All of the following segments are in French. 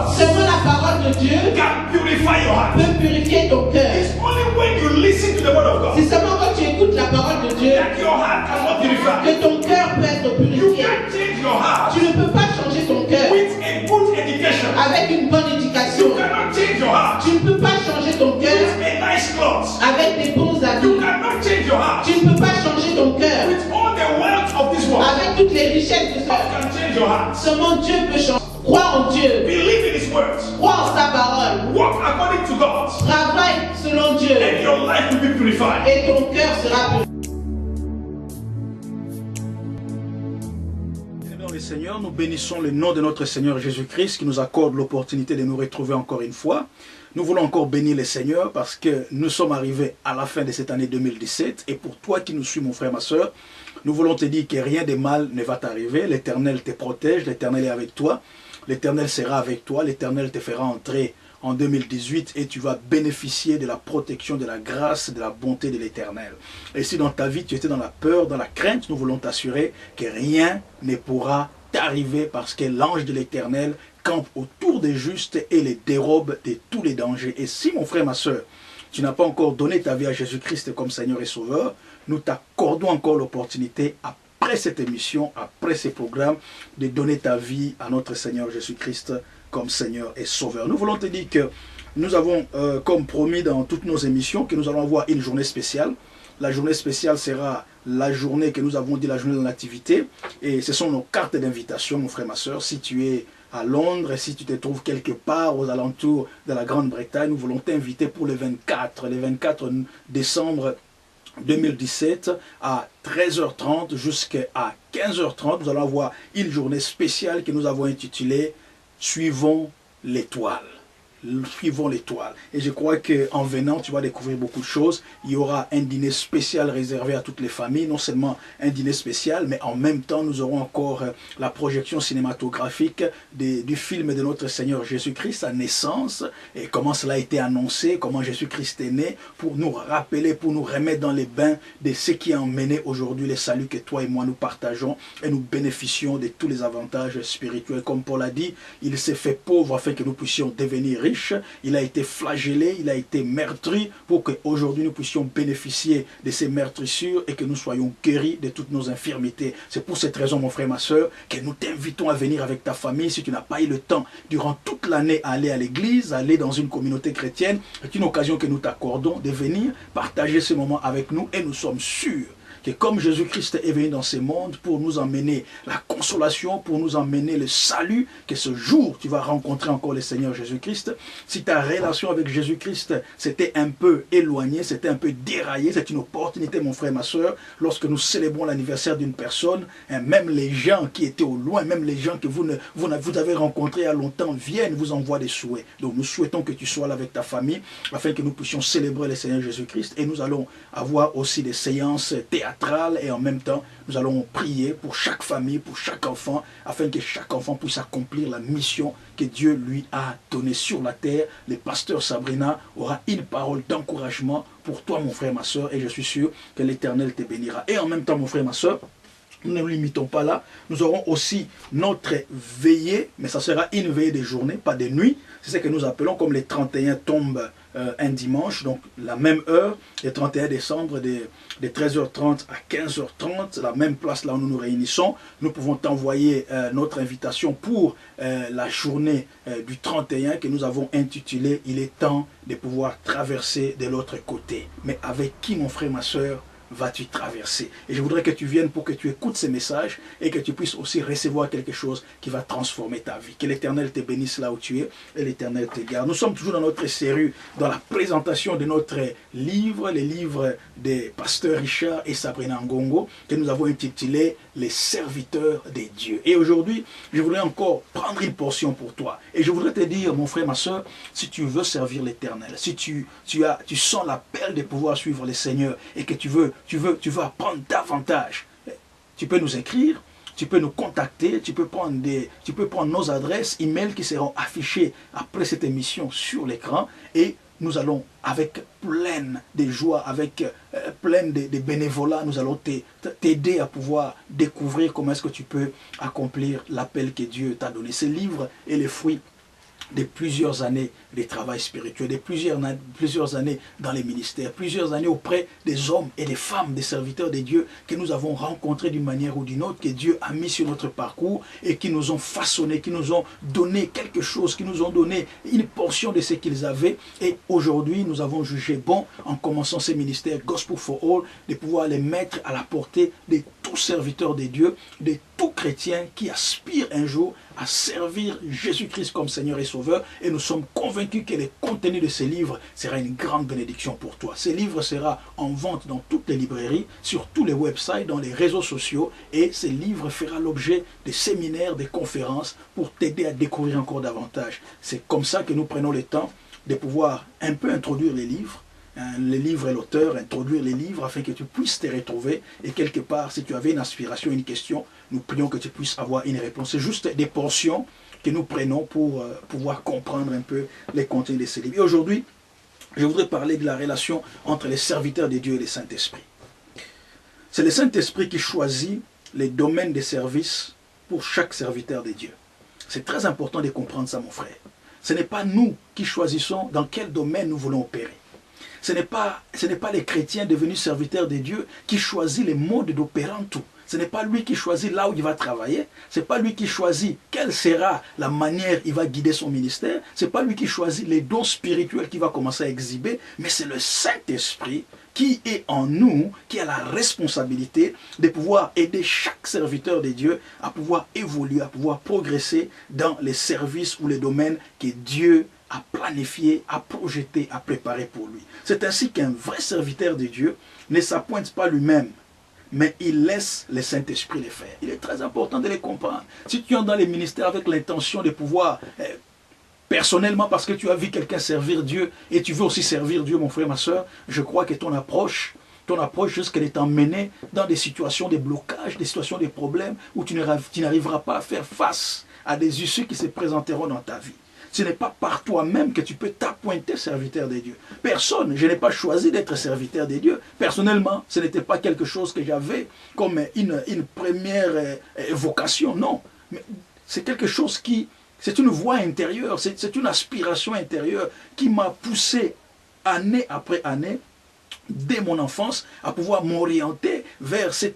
God Seulement la parole de Dieu can purify your heart. peut purifier ton cœur. It's only when you listen to the word of C'est God seulement quand tu écoutes la parole de Dieu that your heart cannot purify. que ton cœur peut être You purifié. can't change your heart Tu ne peux pas changer ton cœur with a good education. avec une bonne You éducation. cannot change your heart Tu ne peux pas changer ton with cœur a nice cloth. avec des bons You habits. cannot change your heart Tu ne peux pas changer ton cœur with all the wealth of this world. avec toutes les richesses de ce God monde. can change your heart. Seulement Dieu peut changer. Crois en Dieu. Believe in His words. Crois en sa parole. Walk according to God. Travaille selon Dieu. And your life will be purified. Et ton cœur sera purifié. Dans le Seigneur, nous bénissons le nom de notre Seigneur Jésus-Christ qui nous accorde l'opportunité de nous retrouver encore une fois. Nous voulons encore bénir le Seigneur parce que nous sommes arrivés à la fin de cette année 2017 et pour toi qui nous suis mon frère, ma soeur, nous voulons te dire que rien de mal ne va t'arriver. L'Éternel te protège, l'Éternel est avec toi, l'Éternel sera avec toi, l'Éternel te fera entrer en 2018 et tu vas bénéficier de la protection, de la grâce, de la bonté de l'Éternel. Et si dans ta vie tu étais dans la peur, dans la crainte, nous voulons t'assurer que rien ne pourra t'arriver parce que l'ange de l'Éternel campe autour des justes et les dérobe de tous les dangers. Et si mon frère, ma soeur, tu n'as pas encore donné ta vie à Jésus-Christ comme Seigneur et Sauveur, nous t'accordons encore l'opportunité après cette émission, après ces programmes, de donner ta vie à notre Seigneur Jésus-Christ comme Seigneur et Sauveur. Nous voulons te dire que nous avons, comme promis dans toutes nos émissions, que nous allons avoir une journée spéciale. La journée spéciale sera la journée que nous avons dit la journée de l'activité. Et ce sont nos cartes d'invitation, mon frère, ma soeur. Si tu es à Londres, si tu te trouves quelque part aux alentours de la Grande-Bretagne, nous voulons t'inviter pour le 24 décembre 2017 à 13h30 jusqu'à 15h30. Nous allons avoir une journée spéciale que nous avons intitulée « Suivons l'étoile ». Suivons l'étoile. Et je crois qu'en venant, tu vas découvrir beaucoup de choses. Il y aura un dîner spécial réservé à toutes les familles. Non seulement un dîner spécial, mais en même temps, nous aurons encore la projection cinématographique du film de notre Seigneur Jésus-Christ, sa naissance, et comment cela a été annoncé, comment Jésus-Christ est né, pour nous rappeler, pour nous remettre dans les bains de ce qui a emmené aujourd'hui le salut que toi et moi nous partageons, et nous bénéficions de tous les avantages spirituels. Comme Paul a dit, il s'est fait pauvre afin que nous puissions devenir riches. Il a été flagellé, il a été meurtri pour qu'aujourd'hui nous puissions bénéficier de ces meurtrissures et que nous soyons guéris de toutes nos infirmités. C'est pour cette raison, mon frère, ma soeur, que nous t'invitons à venir avec ta famille. Si tu n'as pas eu le temps durant toute l'année à aller à l'église, aller dans une communauté chrétienne, c'est une occasion que nous t'accordons de venir partager ce moment avec nous et nous sommes sûrs que comme Jésus-Christ est venu dans ce monde pour nous emmener la consolation, pour nous emmener le salut, que ce jour tu vas rencontrer encore le Seigneur Jésus-Christ. Si ta relation avec Jésus-Christ s'était un peu éloignée, c'était un peu déraillée, c'est une opportunité, mon frère, ma soeur, lorsque nous célébrons l'anniversaire d'une personne, même les gens qui étaient au loin, même les gens que vous avez rencontrés il y a longtemps viennent vous envoient des souhaits. Donc nous souhaitons que tu sois là avec ta famille afin que nous puissions célébrer le Seigneur Jésus-Christ et nous allons avoir aussi des séances théâtrales et en même temps nous allons prier pour chaque famille, pour chaque enfant afin que chaque enfant puisse accomplir la mission que Dieu lui a donnée sur la terre. Le pasteur Sabrina aura une parole d'encouragement pour toi, mon frère, ma soeur, et je suis sûr que l'Éternel te bénira. Et en même temps, mon frère, ma soeur, nous ne nous limitons pas là, nous aurons aussi notre veillée, mais ça sera une veillée de journée, pas de nuit. C'est ce que nous appelons comme les 31 tombes un dimanche, donc la même heure, le 31 décembre de 13h30 à 15h30, la même place là où nous nous réunissons. Nous pouvons t'envoyer notre invitation pour la journée du 31 que nous avons intitulée « Il est temps de pouvoir traverser de l'autre côté ». Mais avec qui, mon frère, ma soeur, vas-tu traverser? Et je voudrais que tu viennes pour que tu écoutes ces messages et que tu puisses aussi recevoir quelque chose qui va transformer ta vie. Que l'Éternel te bénisse là où tu es et l'Éternel te garde. Nous sommes toujours dans notre série, dans la présentation de notre livre, les livres des pasteurs Richard et Sabrina Ngongo, que nous avons intitulé « Les serviteurs des dieux ». Et aujourd'hui, je voudrais encore prendre une portion pour toi. Et je voudrais te dire, mon frère, ma soeur, si tu veux servir l'Éternel, si tu sens l'appel de pouvoir suivre le Seigneur et que tu veux apprendre davantage, tu peux nous écrire, tu peux nous contacter, tu peux prendre nos adresses email qui seront affichées après cette émission sur l'écran et nous allons avec pleine de joie, avec pleine de bénévolat, nous allons t'aider à pouvoir découvrir comment est-ce que tu peux accomplir l'appel que Dieu t'a donné. Ce livre est le fruit de plusieurs années de travail spirituel, de plusieurs années dans les ministères, plusieurs années auprès des hommes et des femmes, des serviteurs de Dieu que nous avons rencontrés d'une manière ou d'une autre, que Dieu a mis sur notre parcours et qui nous ont façonnés, qui nous ont donné quelque chose, qui nous ont donné une portion de ce qu'ils avaient. Et aujourd'hui, nous avons jugé bon, en commençant ces ministères Gospel for All, de pouvoir les mettre à la portée de tout serviteur de Dieu, de tout chrétien qui aspire un jour à servir Jésus-Christ comme Seigneur et Sauveur. Et nous sommes convaincus que le contenu de ces livres sera une grande bénédiction pour toi. Ces livres sera en vente dans toutes les librairies, sur tous les websites, dans les réseaux sociaux. Et ces livres fera l'objet de séminaires, de conférences pour t'aider à découvrir encore davantage. C'est comme ça que nous prenons le temps de pouvoir un peu introduire les livres et l'auteur, introduire les livres afin que tu puisses te retrouver et quelque part, si tu avais une aspiration, une question, nous prions que tu puisses avoir une réponse. C'est juste des portions que nous prenons pour pouvoir comprendre un peu les contenus de ces livres. Et aujourd'hui, je voudrais parler de la relation entre les serviteurs de Dieu et le Saint-Esprit. C'est le Saint-Esprit qui choisit les domaines de service pour chaque serviteur de Dieu. C'est très important de comprendre ça, mon frère. Ce n'est pas nous qui choisissons dans quel domaine nous voulons opérer. Ce n'est pas les chrétiens devenus serviteurs de Dieu qui choisissent les modes d'opéranto. Ce n'est pas lui qui choisit là où il va travailler. Ce n'est pas lui qui choisit quelle sera la manière dont il va guider son ministère. Ce n'est pas lui qui choisit les dons spirituels qu'il va commencer à exhiber. Mais c'est le Saint-Esprit qui est en nous, qui a la responsabilité de pouvoir aider chaque serviteur de Dieu à pouvoir évoluer, à pouvoir progresser dans les services ou les domaines que Dieu à planifier, à projeter, à préparer pour lui. C'est ainsi qu'un vrai serviteur de Dieu ne s'appointe pas lui-même, mais il laisse le Saint-Esprit les faire. Il est très important de les comprendre. Si tu es dans les ministères avec l'intention de pouvoir, personnellement, parce que tu as vu quelqu'un servir Dieu, et tu veux aussi servir Dieu, mon frère, ma soeur, je crois que ton approche jusqu'à t'emmener dans des situations de blocage, des situations de problèmes, où tu n'arriveras pas à faire face à des issues qui se présenteront dans ta vie. Ce n'est pas par toi-même que tu peux t'appointer serviteur de Dieu. Personne, je n'ai pas choisi d'être serviteur de Dieu. Personnellement, ce n'était pas quelque chose que j'avais comme une première vocation, non. Mais c'est quelque chose qui, c'est une voie intérieure, c'est une aspiration intérieure qui m'a poussé année après année, dès mon enfance, à pouvoir m'orienter vers ces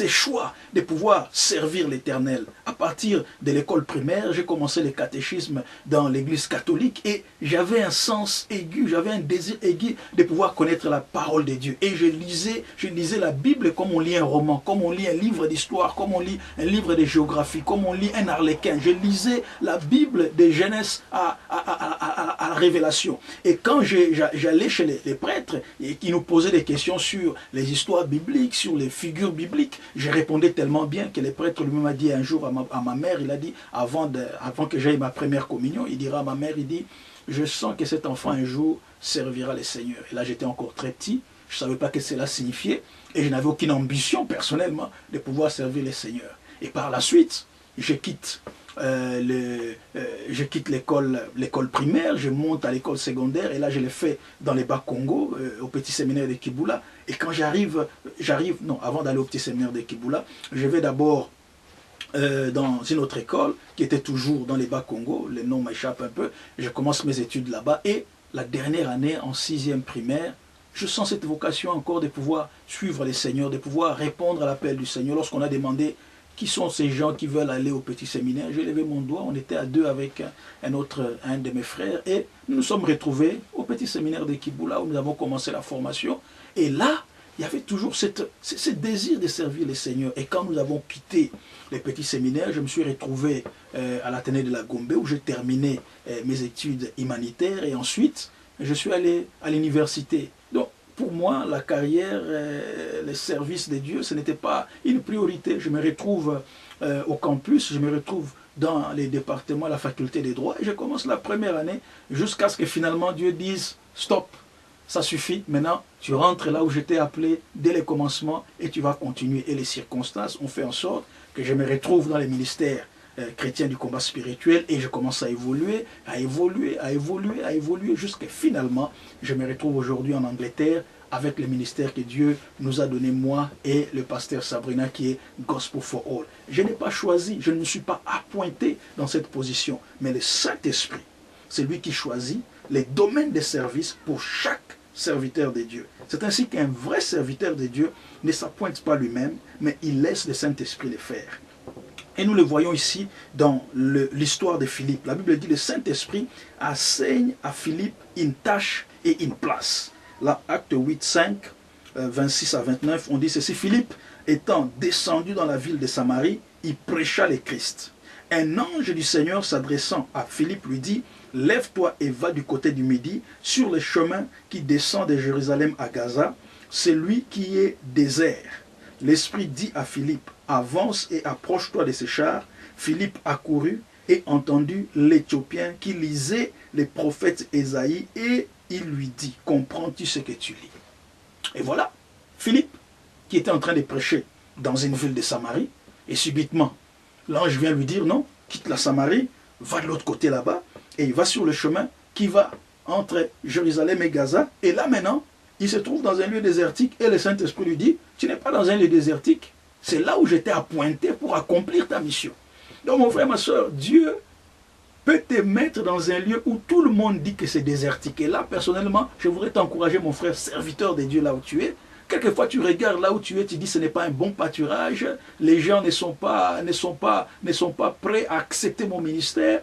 choix de pouvoir servir l'Éternel. À partir de l'école primaire, j'ai commencé le catéchisme dans l'église catholique et j'avais un sens aigu, j'avais un désir aigu de pouvoir connaître la parole de Dieu. Et je lisais la Bible comme on lit un roman, comme on lit un livre d'histoire, comme on lit un livre de géographie, comme on lit un Harlequin. Je lisais la Bible de Genèse à la Révélation. Et quand j'allais chez les prêtres, et qui nous posaient des questions sur les histoires bibliques, sur les figures bibliques, je répondais tellement bien que le prêtre lui-même a dit un jour à ma mère, il a dit, avant que j'aille ma première communion, il dira à ma mère, il dit, je sens que cet enfant un jour servira le Seigneur. Et là j'étais encore très petit, je ne savais pas ce que cela signifiait, et je n'avais aucune ambition personnellement de pouvoir servir le Seigneur. Et par la suite, je quitte l'école primaire, je monte à l'école secondaire et là je l'ai fait dans les Bas-Congo, au petit séminaire de Kibula. Et quand avant d'aller au petit séminaire de Kibula, je vais d'abord dans une autre école qui était toujours dans les Bas-Congo, le nom m'échappe un peu, je commence mes études là-bas et la dernière année en 6e primaire, je sens cette vocation encore de pouvoir suivre les Seigneurs, de pouvoir répondre à l'appel du Seigneur. Lorsqu'on a demandé qui sont ces gens qui veulent aller au petit séminaire, j'ai levé mon doigt, on était à deux avec un de mes frères, et nous nous sommes retrouvés au petit séminaire de Kibula où nous avons commencé la formation. Et là, il y avait toujours ce désir de servir les Seigneurs. Et quand nous avons quitté les petits séminaires, je me suis retrouvé à l'Athénée de la Gombe où j'ai terminé mes études humanitaires et ensuite je suis allé à l'université. Donc, pour moi, la carrière, le service de Dieu, ce n'était pas une priorité. Je me retrouve au campus, je me retrouve dans les départements, la faculté des droits, et je commence la première année jusqu'à ce que finalement Dieu dise « Stop, ça suffit, maintenant tu rentres là où j'étais appelé dès le commencement et tu vas continuer. » Et les circonstances ont fait en sorte que je me retrouve dans les ministères chrétiens du combat spirituel et je commence à évoluer jusqu'à finalement je me retrouve aujourd'hui en Angleterre avec le ministère que Dieu nous a donné, moi et le pasteur Sabrina, qui est Gospel for All. Je n'ai pas choisi, je ne me suis pas appointé dans cette position, mais le Saint-Esprit, c'est lui qui choisit les domaines de service pour chaque serviteur de Dieu. C'est ainsi qu'un vrai serviteur de Dieu ne s'appointe pas lui-même, mais il laisse le Saint-Esprit le faire. Et nous le voyons ici dans l'histoire de Philippe. La Bible dit que le Saint-Esprit assigne à Philippe une tâche et une place. Là, Acte 8, 5, 26 à 29, on dit ceci. Philippe, étant descendu dans la ville de Samarie, il prêcha le Christ. Un ange du Seigneur s'adressant à Philippe lui dit, « Lève-toi et va du côté du Midi, sur le chemin qui descend de Jérusalem à Gaza, celui qui est désert. » L'Esprit dit à Philippe, « Avance et approche-toi de ces chars. » Philippe accourut et entendit l'Éthiopien qui lisait les prophètes Ésaïe, et il lui dit, « Comprends-tu ce que tu lis ?» Et voilà, Philippe, qui était en train de prêcher dans une ville de Samarie, et subitement, l'ange vient lui dire, « Non, quitte la Samarie, va de l'autre côté là-bas, et il va sur le chemin qui va entre Jérusalem et Gaza. » Et là maintenant, il se trouve dans un lieu désertique, et le Saint-Esprit lui dit, « Tu n'es pas dans un lieu désertique, c'est là où j'étais appointé pour accomplir ta mission. » Donc mon frère, ma soeur, Dieu peut te mettre dans un lieu où tout le monde dit que c'est désertique. Et là, personnellement, je voudrais t'encourager, mon frère, serviteur de Dieu, là où tu es. Quelquefois, tu regardes là où tu es, tu dis ce n'est pas un bon pâturage, les gens ne sont pas prêts à accepter mon ministère.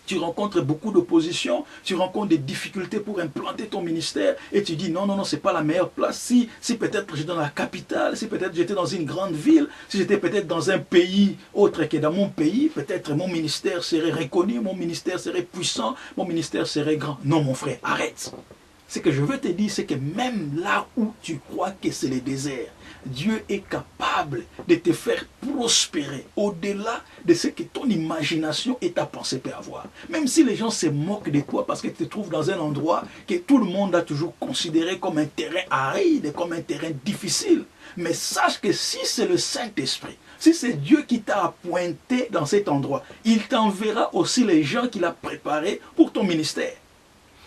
Tu rencontres beaucoup d'opposition, tu rencontres des difficultés pour implanter ton ministère, et tu dis non, non, non, ce n'est pas la meilleure place. Si peut-être j'étais dans la capitale, si peut-être j'étais dans une grande ville, si j'étais peut-être dans un pays autre que dans mon pays, peut-être mon ministère serait reconnu, mon ministère serait puissant, mon ministère serait grand. Non, mon frère, arrête. Ce que je veux te dire, c'est que même là où tu crois que c'est le désert, Dieu est capable de te faire prospérer au-delà de ce que ton imagination et ta pensée peut avoir. Même si les gens se moquent de toi parce que tu te trouves dans un endroit que tout le monde a toujours considéré comme un terrain aride, comme un terrain difficile. Mais sache que si c'est le Saint-Esprit, si c'est Dieu qui t'a appointé dans cet endroit, il t'enverra aussi les gens qu'il a préparés pour ton ministère.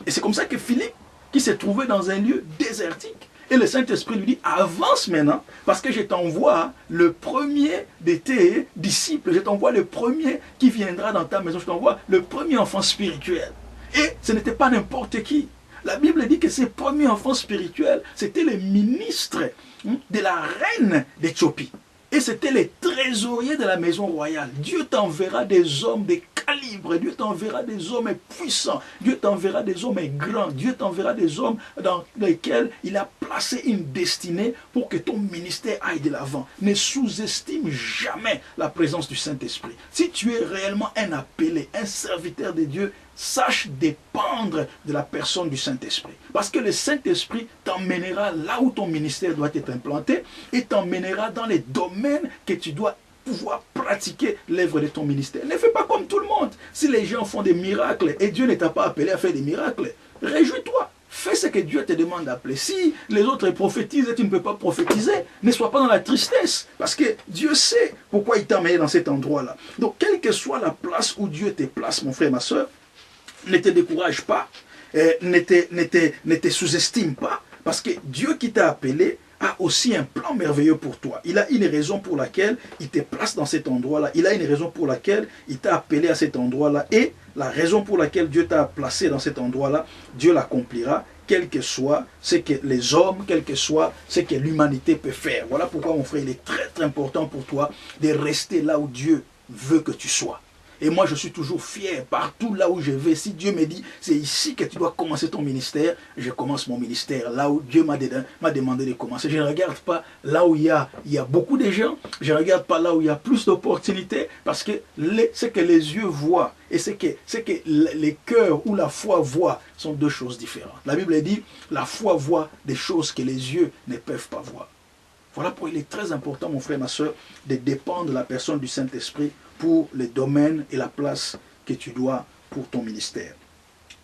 Et c'est comme ça que Philippe, qui s'est trouvé dans un lieu désertique, et le Saint-Esprit lui dit, avance maintenant, parce que je t'envoie le premier de tes disciples, je t'envoie le premier qui viendra dans ta maison, je t'envoie le premier enfant spirituel. Et ce n'était pas n'importe qui. La Bible dit que ces premiers enfants spirituels, c'était les ministres de la reine d'Éthiopie. Et c'était les trésoriers de la maison royale. Dieu t'enverra des hommes de calibre, Dieu t'enverra des hommes puissants, Dieu t'enverra des hommes grands, Dieu t'enverra des hommes dans lesquels il a placé une destinée pour que ton ministère aille de l'avant. Ne sous-estime jamais la présence du Saint-Esprit. Si tu es réellement un appelé, un serviteur de Dieu, sache dépendre de la personne du Saint-Esprit. Parce que le Saint-Esprit t'emmènera là où ton ministère doit être implanté et t'emmènera dans les domaines que tu dois pouvoir pratiquer l'œuvre de ton ministère. Ne fais pas comme tout le monde. Si les gens font des miracles et Dieu ne t'a pas appelé à faire des miracles, réjouis-toi. Fais ce que Dieu te demande d'appeler. Si les autres prophétisent et tu ne peux pas prophétiser, ne sois pas dans la tristesse. Parce que Dieu sait pourquoi il t'a mis dans cet endroit-là. Donc, quelle que soit la place où Dieu te place, mon frère, ma soeur, ne te décourage pas, ne te sous-estime pas, parce que Dieu qui t'a appelé a aussi un plan merveilleux pour toi. Il a une raison pour laquelle il te place dans cet endroit-là. Il a une raison pour laquelle il t'a appelé à cet endroit-là. Et la raison pour laquelle Dieu t'a placé dans cet endroit-là, Dieu l'accomplira, quel que soit ce que les hommes, quel que soit ce que l'humanité peut faire. Voilà pourquoi, mon frère, il est très très important pour toi de rester là où Dieu veut que tu sois. Et moi, je suis toujours fier partout là où je vais. Si Dieu me dit, c'est ici que tu dois commencer ton ministère, je commence mon ministère. Là où Dieu m'a demandé de commencer. Je ne regarde pas là où il y a beaucoup de gens. Je ne regarde pas là où il y a plus d'opportunités. Parce que ce que les yeux voient et ce que les cœurs ou la foi voient sont deux choses différentes. La Bible dit, la foi voit des choses que les yeux ne peuvent pas voir. Voilà pourquoi il est très important, mon frère, ma soeur, de dépendre de la personne du Saint-Esprit pour les domaines et la place que tu dois pour ton ministère.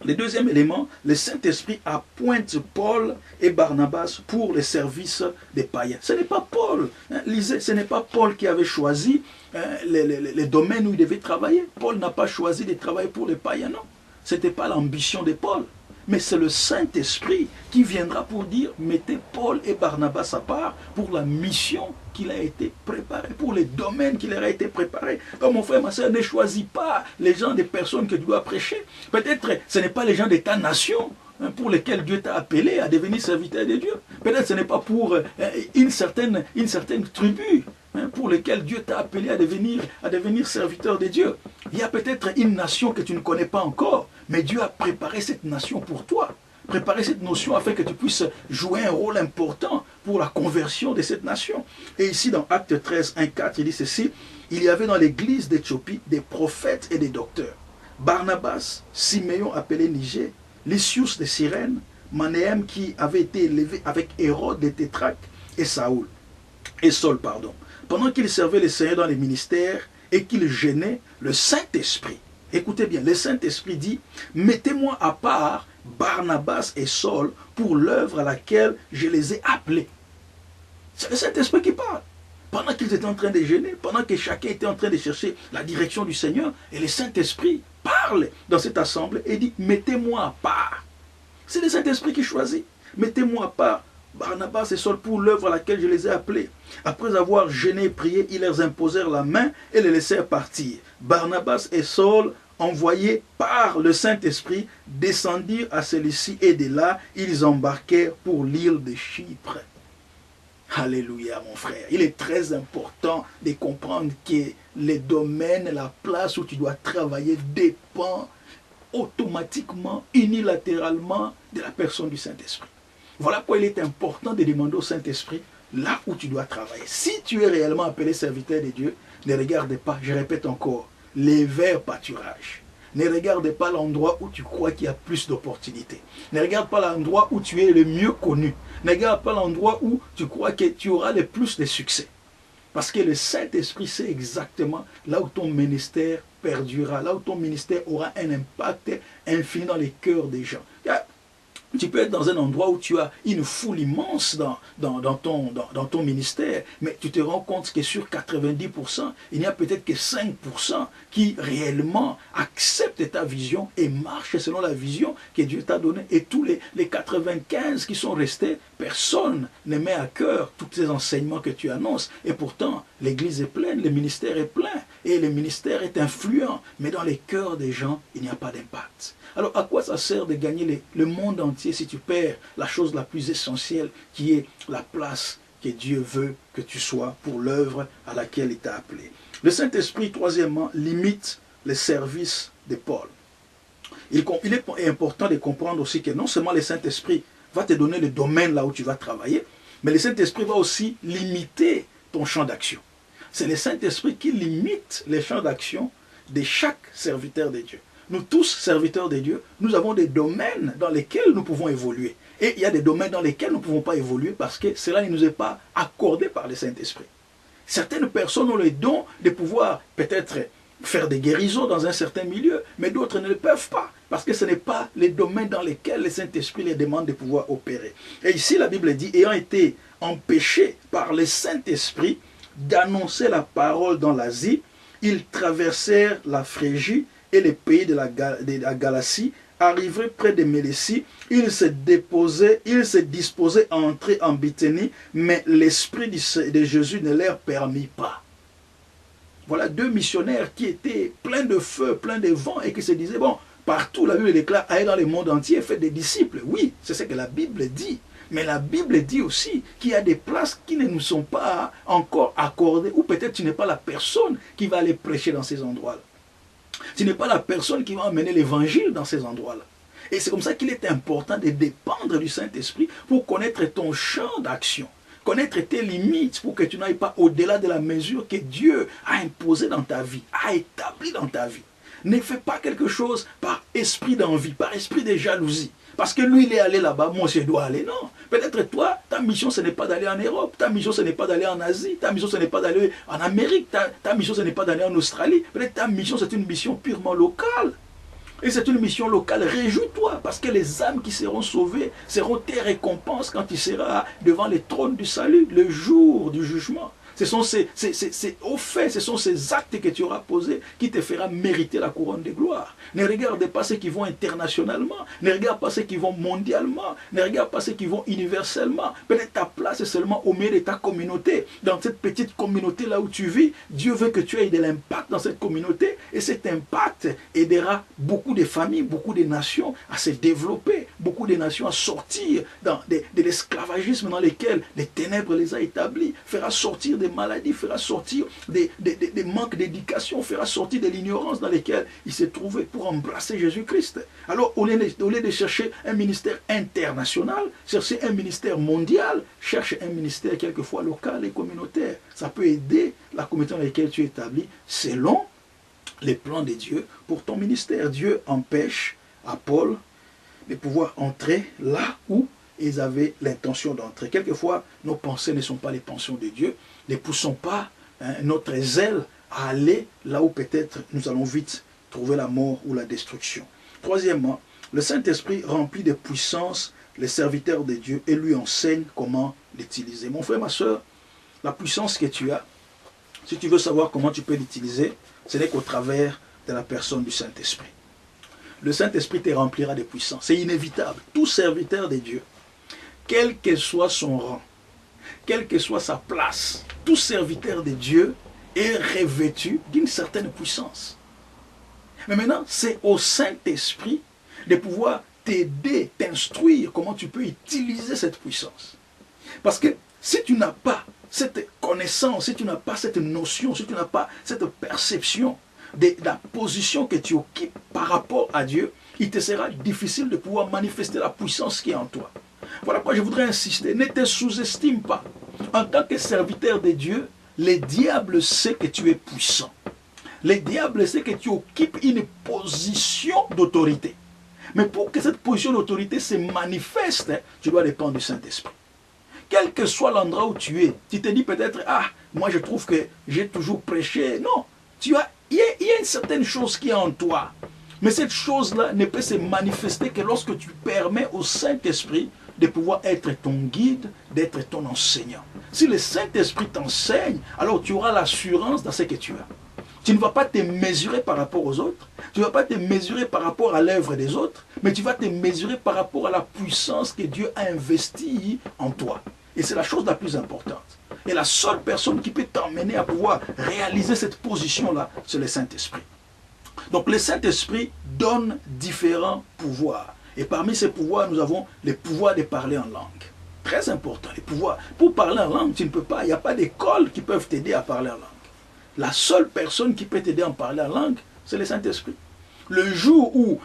Le deuxième élément, le Saint-Esprit appointe Paul et Barnabas pour le service des païens. Ce n'est pas Paul, lisez, ce n'est pas Paul qui avait choisi les domaines où il devait travailler. Paul n'a pas choisi de travailler pour les païens, non. Ce n'était pas l'ambition de Paul. mais c'est le Saint-Esprit qui viendra pour dire, mettez Paul et Barnabas à part pour la mission qu'il a été préparée, pour les domaines qu'il leur a été préparé. Donc mon frère, ma soeur, ne choisis pas les gens, des personnes que tu dois prêcher. Peut-être ce n'est pas les gens de ta nation pour lesquels Dieu t'a appelé à devenir serviteur de Dieu. Peut-être ce n'est pas pour une certaine tribu pour lesquels Dieu t'a appelé à devenir serviteur de Dieu. Il y a peut-être une nation que tu ne connais pas encore, mais Dieu a préparé cette nation pour toi. Préparer cette notion afin que tu puisses jouer un rôle important pour la conversion de cette nation. Et ici dans Acte 13, 1, 4, il dit ceci, il y avait dans l'église d'Éthiopie des prophètes et des docteurs. Barnabas, Siméon appelé Niger, Lysius de Cyrène, Manéhem qui avait été élevé avec Hérode de Tétrarque et Saul. Pendant qu'ils servaient le Seigneur dans les ministères et qu'ils gênaient, le Saint-Esprit, écoutez bien, le Saint-Esprit dit, mettez-moi à part Barnabas et Saul pour l'œuvre à laquelle je les ai appelés. C'est le Saint-Esprit qui parle. Pendant qu'ils étaient en train de gêner, pendant que chacun était en train de chercher la direction du Seigneur, et le Saint-Esprit parle dans cette assemblée et dit, mettez-moi à part. C'est le Saint-Esprit qui choisit. Mettez-moi à part Barnabas et Saul pour l'œuvre à laquelle je les ai appelés. Après avoir gêné et prié, ils leur imposèrent la main et les laissèrent partir. Barnabas et Saul, envoyés par le Saint-Esprit, descendirent à celui-ci et de là, ils embarquèrent pour l'île de Chypre. Alléluia, mon frère. Il est très important de comprendre que les domaines, la place où tu dois travailler dépend automatiquement, unilatéralement de la personne du Saint-Esprit. Voilà pourquoi il est important de demander au Saint-Esprit là où tu dois travailler. Si tu es réellement appelé serviteur de Dieu, ne regarde pas, je répète encore, les verts pâturages. Ne regarde pas l'endroit où tu crois qu'il y a plus d'opportunités. Ne regarde pas l'endroit où tu es le mieux connu. Ne regarde pas l'endroit où tu crois que tu auras le plus de succès. Parce que le Saint-Esprit sait exactement là où ton ministère perdurera, là où ton ministère aura un impact infini dans les cœurs des gens. Tu peux être dans un endroit où tu as une foule immense dans ton ministère, mais tu te rends compte que sur 90%, il n'y a peut-être que 5% qui réellement acceptent ta vision et marchent selon la vision que Dieu t'a donnée. Et tous les 95 qui sont restés, personne ne met à cœur tous ces enseignements que tu annonces. Et pourtant, l'église est pleine, le ministère est plein, et le ministère est influent. Mais dans les cœurs des gens, il n'y a pas d'impact. Alors, à quoi ça sert de gagner le monde entier si tu perds la chose la plus essentielle qui est la place que Dieu veut que tu sois pour l'œuvre à laquelle il t'a appelé. Le Saint-Esprit, troisièmement, limite les services de Paul. Il est important de comprendre aussi que non seulement le Saint-Esprit va te donner le domaine là où tu vas travailler, mais le Saint-Esprit va aussi limiter ton champ d'action. C'est le Saint-Esprit qui limite les champs d'action de chaque serviteur de Dieu. Nous tous, serviteurs de Dieu, nous avons des domaines dans lesquels nous pouvons évoluer. Et il y a des domaines dans lesquels nous ne pouvons pas évoluer parce que cela ne nous est pas accordé par le Saint-Esprit. Certaines personnes ont le don de pouvoir peut-être faire des guérisons dans un certain milieu, mais d'autres ne le peuvent pas parce que ce n'est pas les domaines dans lesquels le Saint-Esprit les demande de pouvoir opérer. Et ici, la Bible dit, ayant été empêchés par le Saint-Esprit d'annoncer la parole dans l'Asie, ils traversèrent la Phrygie et les pays de la Galatie, arrivés près de Mélécie, ils se disposaient à entrer en Bithynie, mais l'Esprit de Jésus ne leur permit pas. Voilà deux missionnaires qui étaient pleins de feu, pleins de vent, et qui se disaient, bon, partout la Bible déclare, allez dans le monde entier, faites des disciples. Oui, c'est ce que la Bible dit. Mais la Bible dit aussi qu'il y a des places qui ne nous sont pas encore accordées, ou peut-être tu n'es pas la personne qui va aller prêcher dans ces endroits-là. Tu n'es pas la personne qui va emmener l'évangile dans ces endroits-là. Et c'est comme ça qu'il est important de dépendre du Saint-Esprit pour connaître ton champ d'action, connaître tes limites pour que tu n'ailles pas au-delà de la mesure que Dieu a imposée dans ta vie, a établie dans ta vie. Ne fais pas quelque chose par esprit d'envie, par esprit de jalousie. Parce que lui, il est allé là-bas, moi, je dois aller. Non. Peut-être toi, ta mission, ce n'est pas d'aller en Europe. Ta mission, ce n'est pas d'aller en Asie. Ta mission, ce n'est pas d'aller en Amérique. Ta mission, ce n'est pas d'aller en Australie. Peut-être ta mission, c'est une mission purement locale. Et c'est une mission locale. Réjouis-toi, parce que les âmes qui seront sauvées seront tes récompenses quand tu seras devant les trônes du salut, le jour du jugement. Ce sont au fait, ce sont ces actes que tu auras posés qui te fera mériter la couronne de gloire. Ne regarde pas ceux qui vont internationalement, ne regarde pas ceux qui vont mondialement, ne regarde pas ceux qui vont universellement. Peut-être ta place est seulement au milieu de ta communauté. Dans cette petite communauté là où tu vis, Dieu veut que tu aies de l'impact dans cette communauté et cet impact aidera beaucoup de familles, beaucoup de nations à se développer, beaucoup de nations à sortir de l'esclavagisme dans lequel les ténèbres les a établis, fera sortir des maladies, fera sortir des manques d'éducation, fera sortir de l'ignorance dans laquelle ils se trouvaient pour embrasser Jésus-Christ. Alors, au lieu de chercher un ministère international, chercher un ministère mondial, cherche un ministère quelquefois local et communautaire. Ça peut aider la communauté dans laquelle tu es établi selon les plans de Dieu pour ton ministère. Dieu empêche à Paul de pouvoir entrer là où ils avaient l'intention d'entrer. Quelquefois, nos pensées ne sont pas les pensées de Dieu. Ne poussons pas notre zèle à aller là où peut-être nous allons vite trouver la mort ou la destruction. Troisièmement, le Saint-Esprit remplit de puissance les serviteurs de Dieu et lui enseigne comment l'utiliser. Mon frère, ma soeur, la puissance que tu as, si tu veux savoir comment tu peux l'utiliser, ce n'est qu'au travers de la personne du Saint-Esprit. Le Saint-Esprit te remplira de puissance. C'est inévitable. Tout serviteur de Dieu, quel que soit son rang, quelle que soit sa place, tout serviteur de Dieu est revêtu d'une certaine puissance. Mais maintenant, c'est au Saint-Esprit de pouvoir t'aider, t'instruire comment tu peux utiliser cette puissance. Parce que si tu n'as pas cette connaissance, si tu n'as pas cette notion, si tu n'as pas cette perception de la position que tu occupes par rapport à Dieu, il te sera difficile de pouvoir manifester la puissance qui est en toi. Voilà pourquoi je voudrais insister, ne te sous-estime pas. En tant que serviteur de Dieu, le diable sait que tu es puissant. Le diable sait que tu occupes une position d'autorité. Mais pour que cette position d'autorité se manifeste, tu dois dépendre du Saint-Esprit. Quel que soit l'endroit où tu es, tu te dis peut-être, ah, moi je trouve que j'ai toujours prêché. Non, il y a une certaine chose qui est en toi. Mais cette chose-là ne peut se manifester que lorsque tu permets au Saint-Esprit de pouvoir être ton guide, d'être ton enseignant. Si le Saint-Esprit t'enseigne, alors tu auras l'assurance dans ce que tu as. Tu ne vas pas te mesurer par rapport aux autres, tu ne vas pas te mesurer par rapport à l'œuvre des autres, mais tu vas te mesurer par rapport à la puissance que Dieu a investie en toi. Et c'est la chose la plus importante. Et la seule personne qui peut t'emmener à pouvoir réaliser cette position-là, c'est le Saint-Esprit. Donc le Saint-Esprit donne différents pouvoirs. Et parmi ces pouvoirs, nous avons le pouvoir de parler en langue. Très important, les pouvoirs. Pour parler en langue, tu ne peux pas, il n'y a pas d'école qui peuvent t'aider à parler en langue. La seule personne qui peut t'aider à parler en langue, c'est le Saint-Esprit. Le jour où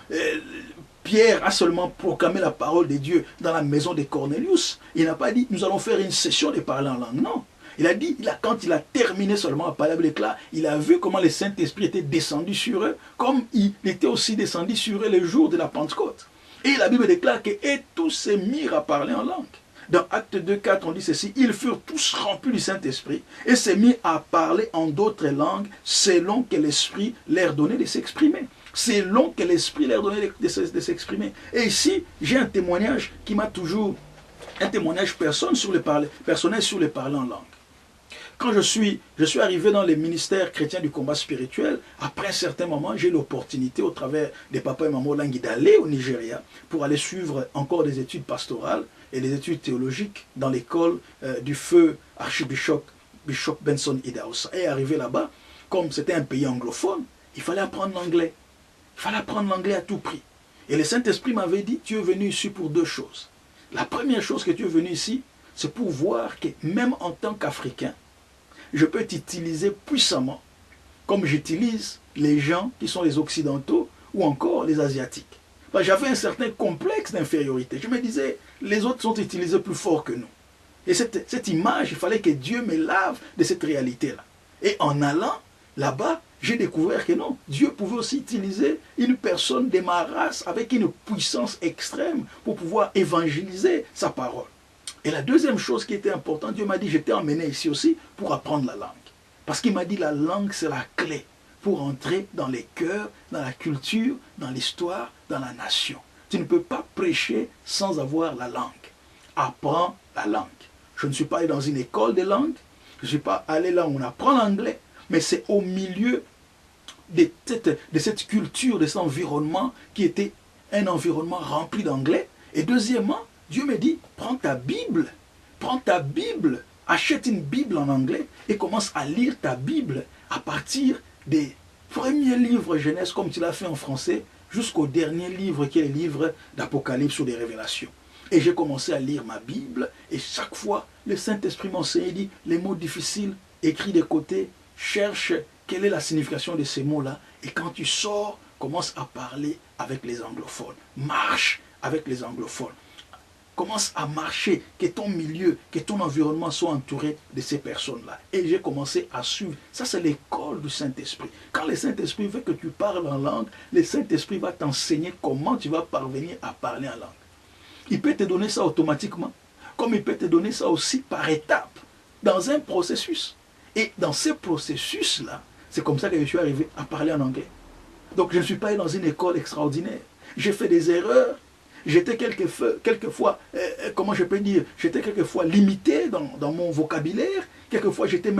Pierre a seulement proclamé la parole de Dieu dans la maison de Cornelius, il n'a pas dit, nous allons faire une session de parler en langue. Non. Il a dit, quand il a terminé seulement à parler avec l'éclat, il a vu comment le Saint-Esprit était descendu sur eux, comme il était aussi descendu sur eux le jour de la Pentecôte. Et la Bible déclare que et tous se mirent à parler en langue. Dans Acte 2,4, on dit ceci, ils furent tous remplis du Saint-Esprit et se mirent à parler en d'autres langues selon que l'Esprit leur donnait de s'exprimer. Selon que l'Esprit leur donnait de s'exprimer. Et ici, j'ai un témoignage qui m'a toujours, un témoignage personnel sur le parler en langue. Quand je suis arrivé dans les ministères chrétiens du combat spirituel, après un certain moment, j'ai eu l'opportunité, au travers des papas et mamans Langui, d'aller au Nigeria pour aller suivre encore des études pastorales et des études théologiques dans l'école du feu archibishop Benson Idahosa. Et arrivé là-bas, comme c'était un pays anglophone, il fallait apprendre l'anglais. Il fallait apprendre l'anglais à tout prix. Et le Saint-Esprit m'avait dit, tu es venu ici pour deux choses. La première chose que tu es venu ici, c'est pour voir que même en tant qu'Africain, je peux t'utiliser puissamment, comme j'utilise les gens qui sont les Occidentaux ou encore les Asiatiques. J'avais un certain complexe d'infériorité. Je me disais, les autres sont utilisés plus fort que nous. Et cette image, il fallait que Dieu me lave de cette réalité-là. Et en allant là-bas, j'ai découvert que non, Dieu pouvait aussi utiliser une personne de ma race avec une puissance extrême pour pouvoir évangéliser sa parole. Et la deuxième chose qui était importante, Dieu m'a dit, je t'ai emmené ici aussi pour apprendre la langue. Parce qu'il m'a dit, la langue, c'est la clé pour entrer dans les cœurs, dans la culture, dans l'histoire, dans la nation. Tu ne peux pas prêcher sans avoir la langue. Apprends la langue. Je ne suis pas allé dans une école de langue, Je ne suis pas allé là où on apprend l'anglais, mais c'est au milieu de cette culture, de cet environnement qui était un environnement rempli d'anglais. Et deuxièmement, Dieu me dit, prends ta Bible, achète une Bible en anglais et commence à lire ta Bible à partir des premiers livres Genèse, comme tu l'as fait en français, jusqu'au dernier livre qui est le livre d'Apocalypse ou des Révélations. Et j'ai commencé à lire ma Bible et chaque fois, le Saint-Esprit m'enseigne, dit, les mots difficiles, écrits de côté, cherche quelle est la signification de ces mots-là. Et quand tu sors, commence à parler avec les anglophones. Marche avec les anglophones. Commence à marcher, que ton milieu, que ton environnement soit entouré de ces personnes-là. Et j'ai commencé à suivre. Ça, c'est l'école du Saint-Esprit. Quand le Saint-Esprit veut que tu parles en langue, le Saint-Esprit va t'enseigner comment tu vas parvenir à parler en langue. Il peut te donner ça automatiquement, comme il peut te donner ça aussi par étapes, dans un processus. Et dans ce processus-là, c'est comme ça que je suis arrivé à parler en anglais. Donc je ne suis pas allé dans une école extraordinaire. J'ai fait des erreurs. J'étais quelquefois, comment je peux dire, j'étais quelquefois limité dans mon vocabulaire. Quelquefois, j'avais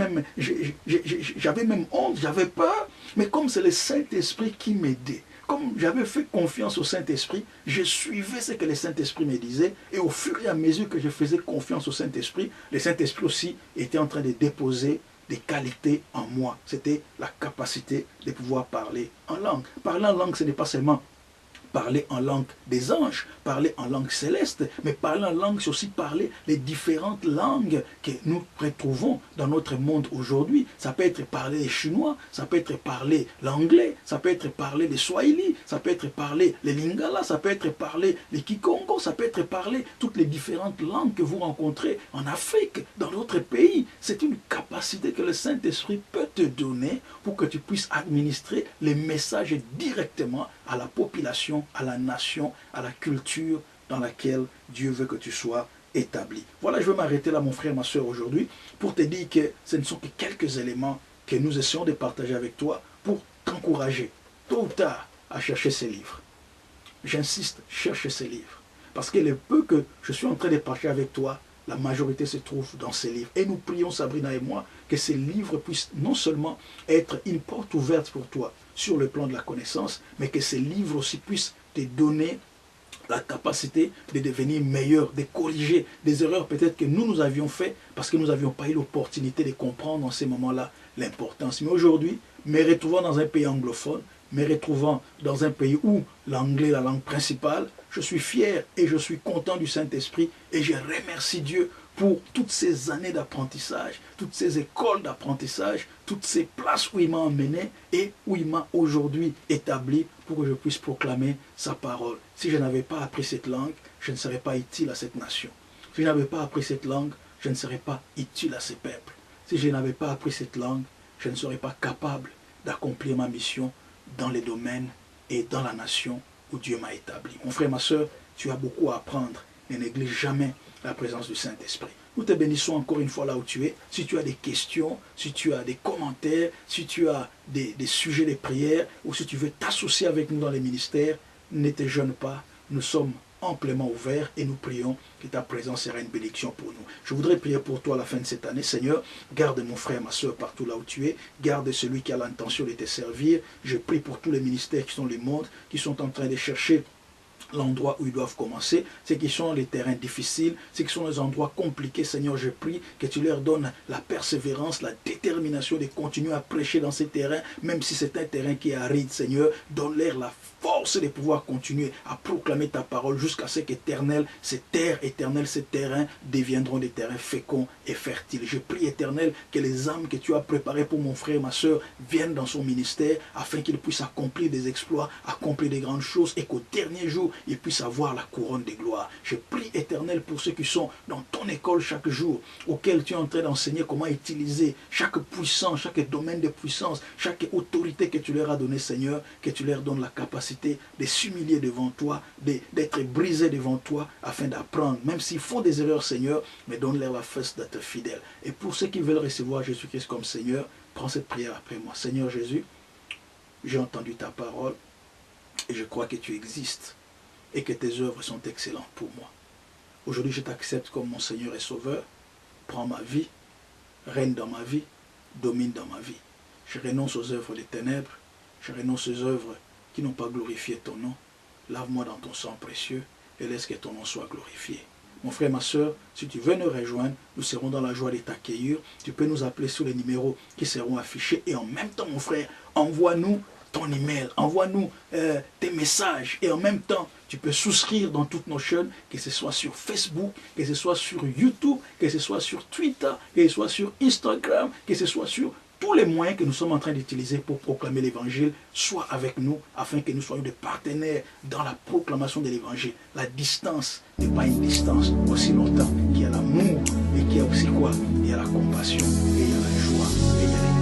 même honte, j'avais peur. Mais comme c'est le Saint-Esprit qui m'aidait, comme j'avais fait confiance au Saint-Esprit, je suivais ce que le Saint-Esprit me disait. Et au fur et à mesure que je faisais confiance au Saint-Esprit, le Saint-Esprit aussi était en train de déposer des qualités en moi. C'était la capacité de pouvoir parler en langue. Parler en langue, ce n'est pas seulement parler en langue des anges, parler en langue céleste, mais parler en langue, c'est aussi parler les différentes langues que nous retrouvons dans notre monde aujourd'hui. Ça peut être parler les chinois, ça peut être parler l'anglais, ça peut être parler les swahili, ça peut être parler les lingala, ça peut être parler les kikongo, ça peut être parler toutes les différentes langues que vous rencontrez en Afrique, dans d'autres pays. C'est une capacité que le Saint-Esprit peut te donner pour que tu puisses administrer les messages directement à la population, à la nation, à la culture dans laquelle Dieu veut que tu sois établi. Voilà, je vais m'arrêter là, mon frère, ma soeur, aujourd'hui, pour te dire que ce ne sont que quelques éléments que nous essayons de partager avec toi pour t'encourager, tôt ou tard, à chercher ces livres. J'insiste, cherche ces livres. Parce que le peu que je suis en train de partager avec toi, la majorité se trouve dans ces livres. Et nous prions, Sabrina et moi, que ces livres puissent non seulement être une porte ouverte pour toi sur le plan de la connaissance, mais que ces livres aussi puissent te donner la capacité de devenir meilleur, de corriger des erreurs peut-être que nous avions fait parce que nous n'avions pas eu l'opportunité de comprendre en ces moments-là l'importance. Mais aujourd'hui, me retrouvant dans un pays anglophone, me retrouvant dans un pays où l'anglais est la langue principale, je suis fier et je suis content du Saint-Esprit et je remercie Dieu pour toutes ces années d'apprentissage, toutes ces écoles d'apprentissage, toutes ces places où il m'a emmené et où il m'a aujourd'hui établi pour que je puisse proclamer sa parole. Si je n'avais pas appris cette langue, je ne serais pas utile à cette nation. Si je n'avais pas appris cette langue, je ne serais pas utile à ces peuples. Si je n'avais pas appris cette langue, je ne serais pas capable d'accomplir ma mission dans les domaines et dans la nation où Dieu m'a établi. Mon frère, ma soeur, tu as beaucoup à apprendre. Ne néglige jamais la présence du Saint-Esprit. Nous te bénissons encore une fois là où tu es. Si tu as des questions, si tu as des commentaires, si tu as des sujets de prière, ou si tu veux t'associer avec nous dans les ministères, ne te gêne pas. Nous sommes amplement ouverts et nous prions que ta présence sera une bénédiction pour nous. Je voudrais prier pour toi à la fin de cette année. Seigneur, garde mon frère, ma soeur partout là où tu es. Garde celui qui a l'intention de te servir. Je prie pour tous les ministères qui sont les mondes, qui sont en train de chercher l'endroit où ils doivent commencer, ceux qui sont les terrains difficiles, ceux qui sont les endroits compliqués. Seigneur, je prie que tu leur donnes la persévérance, la détermination de continuer à prêcher dans ces terrains, même si c'est un terrain qui est aride. Seigneur, donne-leur la force de pouvoir continuer à proclamer ta parole jusqu'à ce qu'éternel, ces terres éternelles, ces terrains deviendront des terrains féconds et fertiles. Je prie, Éternel, que les âmes que tu as préparées pour mon frère et ma soeur viennent dans son ministère afin qu'il puisse accomplir des exploits, accomplir des grandes choses et qu'au dernier jour, il puisse avoir la couronne de gloire. Je prie, Éternel, pour ceux qui sont dans ton école chaque jour, auxquels tu es en train d'enseigner comment utiliser chaque puissance, chaque domaine de puissance, chaque autorité que tu leur as donnée, Seigneur, que tu leur donnes la capacité de s'humilier devant toi, d'être brisés devant toi, afin d'apprendre, même s'ils font des erreurs, Seigneur, mais donne-leur la force d'être fidèles. Et pour ceux qui veulent recevoir Jésus-Christ comme Seigneur, prends cette prière après moi. Seigneur Jésus, j'ai entendu ta parole et je crois que tu existes et que tes œuvres sont excellentes pour moi. Aujourd'hui, je t'accepte comme mon Seigneur et Sauveur. Prends ma vie, règne dans ma vie, domine dans ma vie. Je renonce aux œuvres des ténèbres, je renonce aux œuvres qui n'ont pas glorifié ton nom. Lave-moi dans ton sang précieux et laisse que ton nom soit glorifié. Mon frère, ma soeur, si tu veux nous rejoindre, nous serons dans la joie de t'accueillir. Tu peux nous appeler sur les numéros qui seront affichés. Et en même temps, mon frère, envoie-nous ton email, envoie-nous tes messages. Et en même temps, tu peux souscrire dans toutes nos chaînes, que ce soit sur Facebook, que ce soit sur YouTube, que ce soit sur Twitter, que ce soit sur Instagram, que ce soit sur tous les moyens que nous sommes en train d'utiliser pour proclamer l'évangile. Sois avec nous afin que nous soyons des partenaires dans la proclamation de l'évangile. La distance n'est pas une distance aussi longtemps qu'il y a l'amour et qu'il y a aussi quoi? Il y a la compassion et il y a la joie et il y a